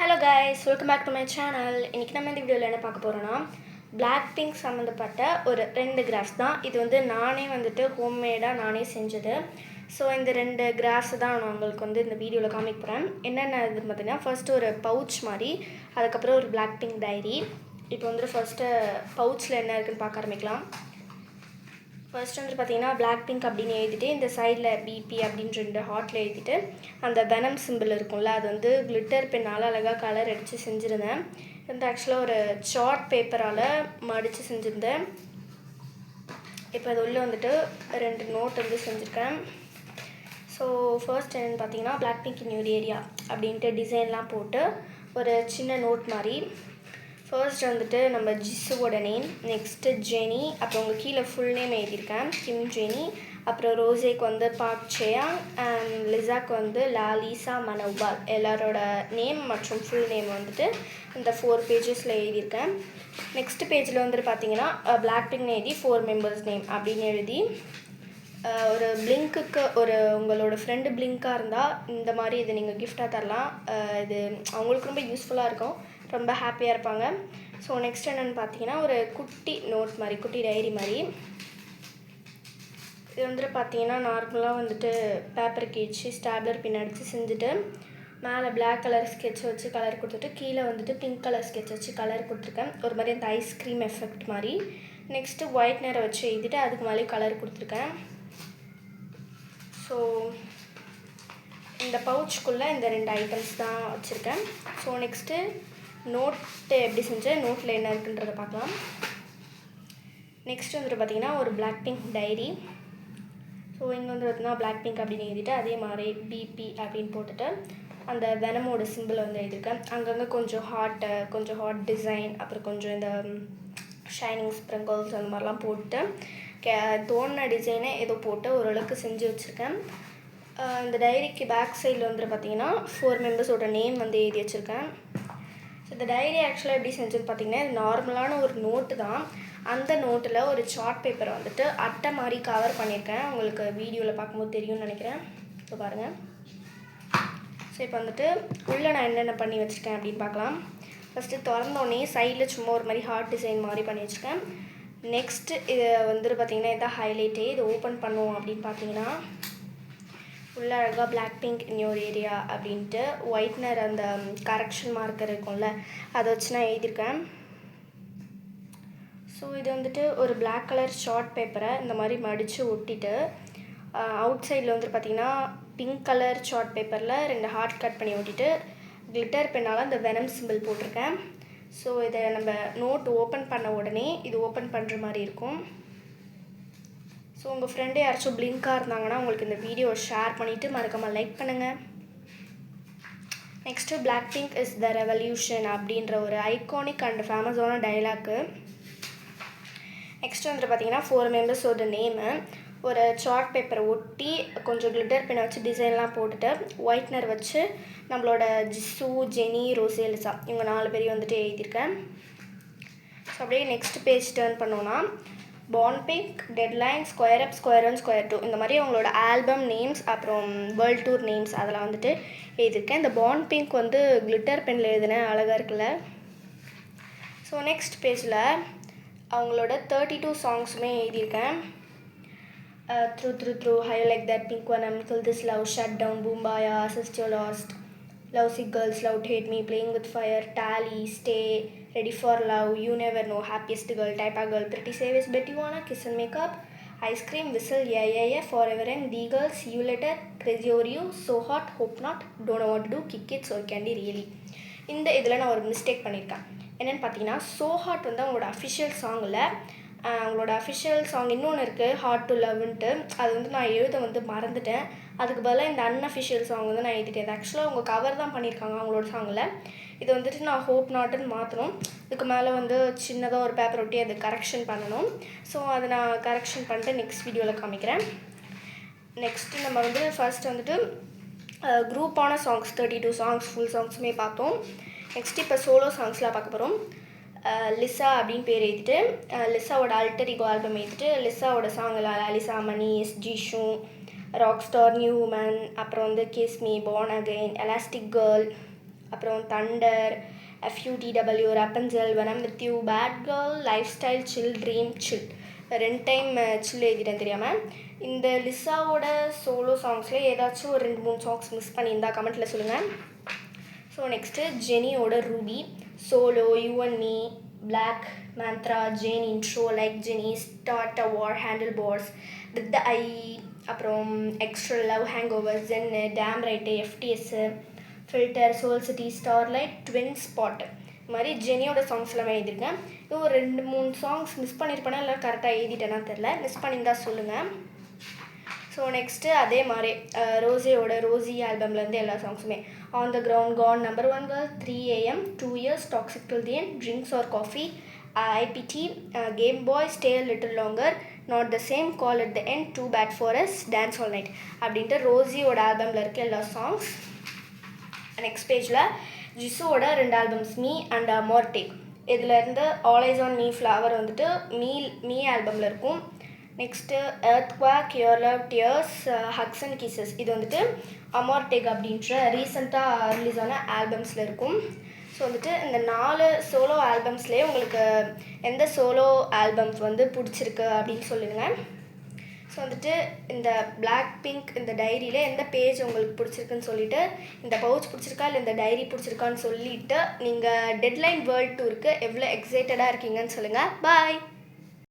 Hello guys, welcome back to my channel. இன்றைக்கி நம்ம இந்த வீடியோவில் என்ன பார்க்க போகிறோன்னா, பிளாக் பிங்க் சம்மந்தப்பட்ட ஒரு 2 கிராஃப்ஸ் தான். இது நானே ஹோம்மேடாக நானே செஞ்சது. ஸோ இந்த 2 கிராஃப்ஸ் தான் நான் உங்களுக்கு இந்த வீடியோவில் காமிக்க போகிறேன். என்னென்ன இது பார்த்தீங்கன்னா, ஃபர்ஸ்ட்டு ஒரு பவுச் மாதிரி, அதுக்கப்புறம் ஒரு பிளாக் பிங்க் டைரி. இப்போ ஃபர்ஸ்ட்டு பவுச்சில் என்ன இருக்குதுன்னு பார்க்க ஆரம்பிக்கலாம். ஃபர்ஸ்ட் பார்த்தீங்கன்னா பிளாக் பிங்க் அப்படின்னு எழுதிட்டு, இந்த சைடில் பிபி அப்படின்னு 2 ஹார்ட்டில் எழுதிட்டு, அந்த வெனம் சிம்பிள் இருக்கும்ல, அது கிளிட்டர் பென்னால் அழகாக கலர் அடித்து செஞ்சுருந்தேன். ஆக்சுவலாக ஒரு சார்ட் பேப்பரால் மடித்து செஞ்சுருந்தேன். இப்போ அது உள்ளே 2 நோட் செஞ்சுருக்கேன். ஸோ ஃபர்ஸ்ட் என்னென்னு பார்த்தீங்கன்னா, black pink in your area அப்படின்ட்டு டிசைன்லாம் போட்டு ஒரு சின்ன நோட் மாதிரி. ஃபர்ஸ்ட் நம்ம ஜிஸ்ஸுவோட நேம், நெக்ஸ்ட்டு ஜெனி, அப்புறம் உங்கள் கீழே ஃபுல் நேம் எழுதியிருக்கேன், கிம் ஜெனி. அப்புறம் ரோசேக்கு பாக் சேயாங், அண்ட் லிசாக்கு லாலிசா மனோபால். எல்லாரோட நேம் மற்றும் ஃபுல் நேம் இந்த 4 பேஜஸில் எழுதியிருக்கேன். நெக்ஸ்ட் பேஜில் பார்த்தீங்கன்னா பிளாக் பிங்க் எழுதி 4 மெம்பர்ஸ் நேம் அப்படின்னு எழுதி, ஒரு பிளிங்க்குக்கு உங்களோட ஃப்ரெண்டு பிளிங்காக இருந்தால் இந்த மாதிரி இதை நீங்கள் கிஃப்டாக தரலாம். இது அவங்களுக்கு ரொம்ப யூஸ்ஃபுல்லாக இருக்கும், ரொம்ப ஹாப்பியாக இருப்பாங்க. ஸோ நெக்ஸ்ட் என்னென்னு பார்த்தீங்கன்னா, ஒரு குட்டி நோட் மாதிரி, குட்டி டைரி மாதிரி. இது பார்த்தீங்கன்னா நார்மலாக பேப்பர் கிழிச்சு ஸ்டாப்லர் பின் அடித்து செஞ்சுட்டு, மேலே பிளாக் கலர் ஸ்கெட்ச் வச்சு கலர் கொடுத்துட்டு, கீழே பிங்க் கலர் ஸ்கெட்ச் வச்சு கலர் கொடுத்துருக்கேன். ஒரு மாதிரி அந்த ஐஸ்கிரீம் எஃபெக்ட் மாதிரி. நெக்ஸ்ட்டு ஒயிட்னரை வச்சு எழுதிட்டு அதுக்கு மேலே கலர் கொடுத்துருக்கேன். ஸோ இந்த பவுச்சுக்குள்ளே இந்த 2 ஐட்டம்ஸ் தான் வச்சுருக்கேன். ஸோ நெக்ஸ்ட்டு நோட்டு எப்படி செஞ்சேன், நோட்டில் என்ன இருக்குன்றதை பார்க்கலாம். நெக்ஸ்ட் பார்த்தீங்கன்னா ஒரு பிளாக் பிங்க் டைரி. ஸோ இங்கே பார்த்தீங்கன்னா பிளாக் பிங்க் அப்படின்னு எழுதிட்டு, அதே மாதிரி பிபி அப்படின்னு போட்டுட்டு அந்த வெனமோட சிம்பிள் எழுதியிருக்கேன். அங்கங்கே கொஞ்சம் ஹார்ட் டிசைன், அப்புறம் கொஞ்சம் இந்த ஷைனிங் ஸ்ப்ரிங்கிள்ஸ் அந்த மாதிரிலாம் போட்டு தோணுன டிசைனை ஏதோ போட்டு ஓரளவுக்கு செஞ்சு வச்சுருக்கேன். இந்த டைரிக்கு பேக் சைடில் பார்த்தீங்கன்னா 4 மெம்பர்ஸோட நேம் எழுதி வச்சுருக்கேன். ஸோ இந்த டைரி ஆக்சுவலாக எப்படி செஞ்சுன்னு பார்த்தீங்கன்னா, நார்மலான ஒரு நோட்டு தான். அந்த நோட்டில் ஒரு சார்ட் பேப்பரை அட்டை மாதிரி கவர் பண்ணியிருக்கேன். உங்களுக்கு வீடியோவில் பார்க்கும்போது தெரியும்னு நினைக்கிறேன். இப்போ பாருங்கள். ஸோ இப்போ உள்ளே நான் என்னென்ன பண்ணி வச்சுருக்கேன் அப்படின்னு பார்க்கலாம். ஃபஸ்ட்டு திறந்தோடனே சைடில் சும்மா ஒரு மாதிரி ஹார்ட் டிசைன் மாதிரி பண்ணி வச்சுருக்கேன். நெக்ஸ்ட்டு இது பார்த்திங்கன்னா இதான் ஹைலைட்டே. இது ஓப்பன் பண்ணுவோம் அப்படின்னு பார்த்தீங்கன்னா, உள்ளே அழகாக black pink in your area அப்படின்ட்டு ஒயிட்னர் அந்த கரெக்ஷன் மார்க்கர் இருக்கும்ல, அதை வச்சு நான் எழுதியிருக்கேன். ஸோ இது ஒரு பிளாக் கலர் ஷார்ட் பேப்பரை இந்த மாதிரி மடித்து ஒட்டிட்டு, அவுட் சைடில் பார்த்திங்கன்னா பிங்க் கலர் ஷார்ட் பேப்பரில் 2 ஹார்ட் கட் பண்ணி ஒட்டிட்டு, கிளிட்டர் பென்னால் அந்த வெனம் சிம்பிள் போட்டிருக்கேன். ஸோ இதை நம்ம நோட் ஓப்பன் பண்ண உடனே இது ஓப்பன் பண்ணுற மாதிரி இருக்கும். ஸோ உங்கள் ஃப்ரெண்டே யாராச்சும் பிளிங்காக இருந்தாங்கன்னா உங்களுக்கு இந்த வீடியோ ஷேர் பண்ணிவிட்டு மறக்காமல் லைக் பண்ணுங்கள். Next black pink is the revolution அப்படின்ற ஒரு ஐகானிக் அண்ட் ஃபேமஸான டைலாக்கு. நெக்ஸ்ட்டு பார்த்தீங்கன்னா 4 மெம்பர்ஸோட நேமு ஒரு சார்ட் பேப்பரை ஒட்டி கொஞ்சம் கிளிட்டர் பென் வச்சு டிசைன்லாம் போட்டுட்டு ஒயிட்னர் வச்சு நம்மளோட ஜிஸ்ஸு, ஜெனி, ரோசே, லிசா இவங்க 4 பேரையும் எழுதியிருக்கேன். ஸோ அப்படியே நெக்ஸ்ட் பேஜ் டேர்ன் பண்ணோன்னா, பாண்ட் பிங்க், டெட்லைன், ஸ்கொயர் அப், ஸ்கொயர் 1, ஸ்கொயர் 2 இந்த மாதிரி அவங்களோட ஆல்பம் நேம்ஸ், அப்புறம் வேர்ல்ட் டூர் நேம்ஸ் அதெல்லாம் எழுதியிருக்கேன். இந்த பாண்ட் பிங்க் கிளிட்டர் பெனில் எழுதினேன், அழகாக இருக்குல்ல. ஸோ நெக்ஸ்ட் பேஜில் அவங்களோட 32 சாங்ஸுமே எழுதியிருக்கேன். Through, how you like that pink one, kill this love, shut down, Boombaya, assist your lost, love sick girls, love to hate me, playing with fire, tally, stay, ready for love, you never know, happiest girl, type of girl, pretty savage, bet you wanna kiss and make up, ice cream, whistle, yeah, forever and the girl, see you later, crazy over you, so hot, hope not, don't know what to do, kick it, so candy really. இந்த இதில் நான் ஒரு mistake பண்ணியிருக்கேன். என்னென்னு பார்த்தீங்கன்னா, so hot அவங்களோட official சாங்கில், அவங்களோட அஃபிஷியல் சாங் இன்னொன்று இருக்குது, ஹார்ட் டு லவ்ன்ட்டு, அது நான் எழுத மறந்துட்டேன். அதுக்கு பதிலாக இந்த அன்அஃபிஷியல் சாங் நான் எழுதிட்டேன். ஆக்சுவலாக அவங்க கவர் தான் பண்ணியிருக்காங்க அவங்களோட சாங்கில். இது நான் ஹோப் நாட்டுன்னு மாற்றணும். இதுக்கு மேலே சின்னதாக ஒரு பேப்பர் ஒட்டி அது கரெக்ஷன் பண்ணணும். ஸோ அதை நான் கரெக்ஷன் பண்ணிட்டு நெக்ஸ்ட் வீடியோவில் காமிக்கிறேன். நெக்ஸ்ட்டு நம்ம ஃபர்ஸ்ட் குரூப்பான சாங்ஸ் 32 சாங்ஸ் ஃபுல் சாங்ஸுமே பார்த்தோம். நெக்ஸ்ட் இப்போ சோலோ சாங்ஸ்லாம் பார்க்க போகிறோம். லிசா அப்படின்னு பேர் எழுதிட்டு, லிசாவோட ஆல்டர் ஈகோ ஆல்பம் எழுதிட்டு, லிசாவோட சாங்கில் Lalisa money, SG shoo, rock star, new woman, அப்புறம் kiss me, born again, elastic girl, அப்புறம் thunder, FUTW, Rapunzel, venom with you, bad girl, life style, chill, dream, chill. 2 time chill எழுதிட்டேன் தெரியாமல். இந்த லிசாவோட solo சாங்ஸில் ஏதாச்சும் ஒரு 2-3 சாங்ஸ் மிஸ் பண்ணியிருந்தா கமெண்ட்டில் சொல்லுங்கள். ஸோ நெக்ஸ்ட்டு ஜெனியோட ruby, solo, you and me, black, mantra, Zen intro, like Jennie, start a war, handle bars, with the I, அப்புறம் extra love, hang over, Zen, damn right, FTS, filter, Seoul city, starlight, twin spot. இது மாதிரி ஜெனியோட songs எல்லாமே எழுதியிருக்கேன். இது ஒரு 2-3 songs miss பண்ணியிருப்பேனா இல்லை கரெக்டாக எழுதிட்டேன்னா தெரில, மிஸ் பண்ணியிருந்தா சொல்லுங்கள். ஸோ நெக்ஸ்ட்டு அதே மாதிரி ரோஸியோட ரோஸி ஆல்பம்லேருந்து எல்லா சாங்ஸுமே, on the ground, gone, number 1 girl, 3 AM, 2 years, toxic till the end, drinks or coffee, IPT, game boy, stay a little longer, not the same, call at the end, too bad for us, dance all night அப்படின்ட்டு ரோஸியோட ஆல்பமில் இருக்க எல்லா சாங்ஸ். Next பேஜில் ஜிஸோட 2 albums, me and amortage. இதிலேருந்து all eyes on me, flower வந்துட்டு மீ ஆல்பமில் இருக்கும். Next earthquake, your love, tears, hugs and kisses, இது வந்துட்டு அமார்டேக் அப்படின்ற ரீசெண்டாக ரிலீஸ் ஆன ஆல்பம்ஸில் இருக்கும். ஸோ வந்துட்டு இந்த 4 சோலோ ஆல்பம்ஸ்லேயே உங்களுக்கு எந்த சோலோ ஆல்பம்ஸ் வந்து பிடிச்சிருக்கு அப்படின்னு சொல்லுங்கள். ஸோ வந்துட்டு இந்த பிளாக் பிங்க் இந்த டைரியில் எந்த பேஜ் உங்களுக்கு பிடிச்சிருக்குன்னு சொல்லிவிட்டு, இந்த பவுச் பிடிச்சிருக்கா இல்லை இந்த டைரி பிடிச்சிருக்கான்னு சொல்லிவிட்டு, நீங்கள் டெட்லைன் வேர்ல்ட் டூருக்கு எவ்வளோ எக்ஸைட்டடாக இருக்கீங்கன்னு சொல்லுங்கள். பாய்.